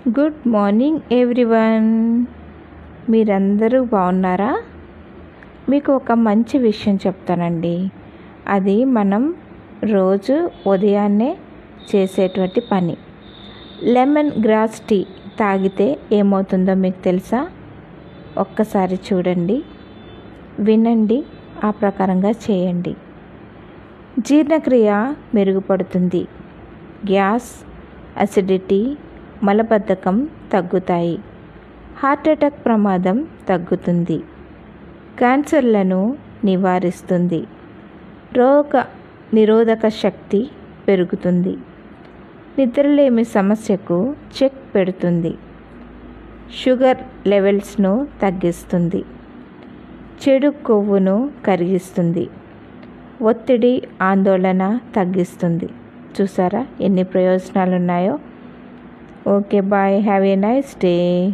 Good morning everyone. మీరందరూ బాగున్నారా? మీకు ఒక మంచి విషయం చెప్తానండి. అది మనం రోజు ఉదయాన్నే చేసేటువంటి పని. లెమన్ గ్రాస్ టీ తాగితే ఏమవుతుందో మీకు తెలుసా? ఒక్కసారి చూడండి, వినండి, ఆ ప్రకారంగా చేయండి. జీర్ణక్రియ మెరుగుపడుతుంది. గ్యాస్, అసిడిటీ, మలబద్ధకం తగ్గుతాయి. హార్ట్ అటాక్ ప్రమాదం తగ్గుతుంది. క్యాన్సర్లను నివారిస్తుంది. రోగ నిరోధక శక్తి పెరుగుతుంది. నిద్రలేమి సమస్యకు చెక్ పెడుతుంది. షుగర్ లెవెల్స్ను తగ్గిస్తుంది. చెడు కొవ్వును కరిగిస్తుంది. ఒత్తిడి, ఆందోళన తగ్గిస్తుంది. చూసారా ఎన్ని ప్రయోజనాలు ఉన్నాయో. Okay, bye. Have a nice day.